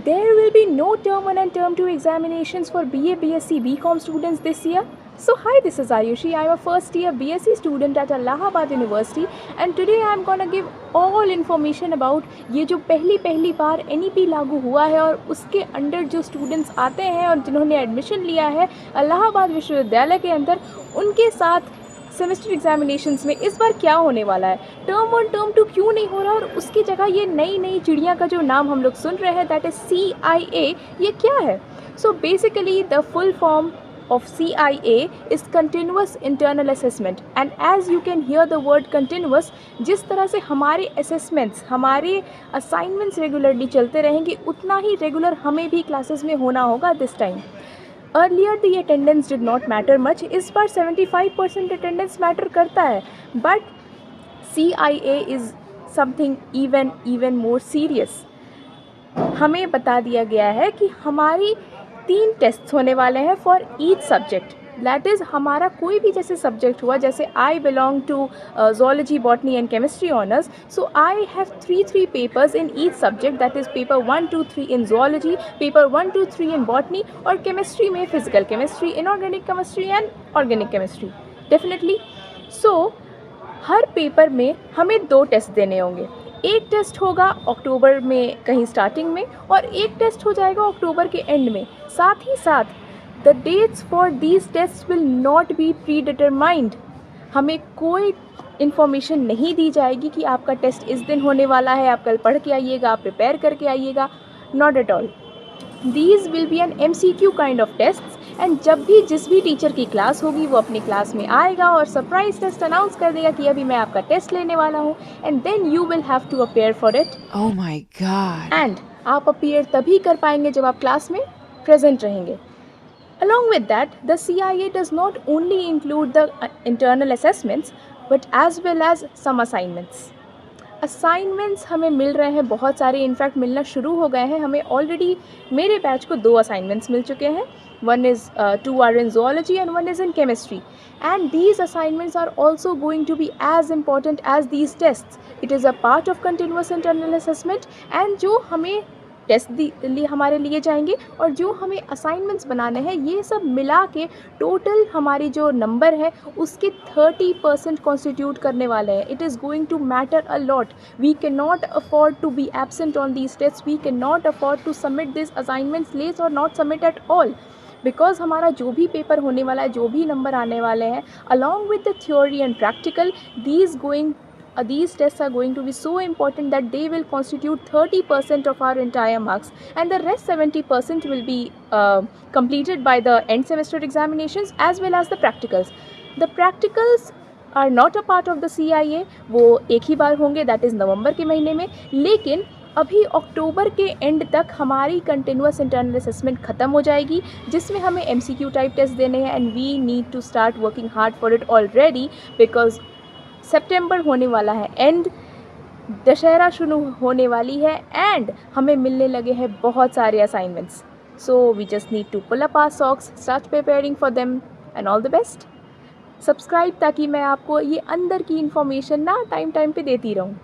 There will be no term 1 and term 2 examinations for BA, BSc, BCom students this year. So hi, this is Ayushi. I am a first year BSc student at Allahabad University and today I am going to give all information about ये जो पहली बार NEP लागू हुआ है और उसके under जो students आते हैं और जिन्होंने एडमिशन लिया है इलाहाबाद विश्वविद्यालय के अंदर, उनके साथ सेमेस्टर एग्जामिनेशंस में इस बार क्या होने वाला है, टर्म 1 टर्म 2 क्यों नहीं हो रहा और उसकी जगह ये नई चिड़िया का जो नाम हम लोग सुन रहे हैं दैट इज़ CIA, ये क्या है। So basically the full form of CIA is continuous internal assessment and as you can hear the word continuous, जिस तरह से हमारे assessments, हमारे assignments regularly चलते रहेंगे उतना ही regular हमें भी classes में होना होगा this time. Earlier the attendance did not matter much, इस बार 75% attendance matter करता है, but CIA is something even more serious. हमें बता दिया गया है कि हमारी 3 टेस्ट होने वाले हैं for each subject, that is हमारा कोई भी जैसे सब्जेक्ट हुआ, जैसे I belong to zoology, botany and chemistry honours, so I have 3 papers in each subject, that is paper 1, 2, 3 in zoology, paper 1, 2, 3 in botany और केमिस्ट्री में physical chemistry, inorganic chemistry and organic chemistry definitely. So हर paper में हमें 2 test देने होंगे। एक test होगा अक्टूबर में कहीं स्टार्टिंग में और एक टेस्ट हो जाएगा अक्टूबर के एंड में। साथ ही साथ the dates for these test will not be predetermined. हमें कोई इन्फॉर्मेशन नहीं दी जाएगी कि आपका टेस्ट इस दिन होने वाला है, आप कल पढ़ के आइएगा, आप प्रिपेयर करके आइएगा, not at all. These will be an MCQ kind of test and जब भी जिस भी टीचर की क्लास होगी वो अपनी क्लास में आएगा और सरप्राइज टेस्ट अनाउंस कर देगा कि अभी मैं आपका टेस्ट लेने वाला हूँ and then you will have to appear for it. Oh my God. And आप अपीयर तभी कर पाएंगे जब आप क्लास में प्रेजेंट रहेंगे। Along with that, the CIA does not only include the internal assessments but as well as some assignments. Assignments हमें मिल रहे हैं बहुत सारे, इनफैक्ट मिलना शुरू हो गए हैं। हमें ऑलरेडी मेरे बैच को 2 असाइनमेंट्स मिल चुके हैं, 1 is 2 are in zoology and 1 is in chemistry, and these assignments are also going to be as important as these tests. It is a part of continuous internal assessment and जो हमें test लिए हमारे लिए जाएंगे और जो हमें assignments बनाने हैं, ये सब मिला के टोटल हमारी जो नंबर है उसके 30% कॉन्स्टिट्यूट करने वाले हैं। It is going to matter a lot. We can not afford to be absent on these test, we can not afford to submit this assignments less और not submit at all, because हमारा जो भी paper होने वाला है, जो भी number आने वाले हैं, along with the theory and practical, these tests are going to be so important that they will constitute 30% of our entire marks and the rest 70% will be completed by the end semester examinations as well as the practicals. The practicals are not a part of the CIA, वो एक ही बार होंगे, that is नवंबर के महीने में। लेकिन अभी अक्टूबर के and तक हमारी कंटिन्यूस इंटरनल असेसमेंट ख़त्म हो जाएगी जिसमें हमें MCQ टाइप टेस्ट देने हैं and we need to start working hard for it already because सितंबर होने वाला है एंड दशहरा शुरू होने वाली है एंड हमें मिलने लगे हैं बहुत सारे assignments. So we just need to pull up our socks, start preparing for them and all the best. Subscribe ताकि मैं आपको ये अंदर की इन्फॉर्मेशन ना टाइम पे देती रहूँ।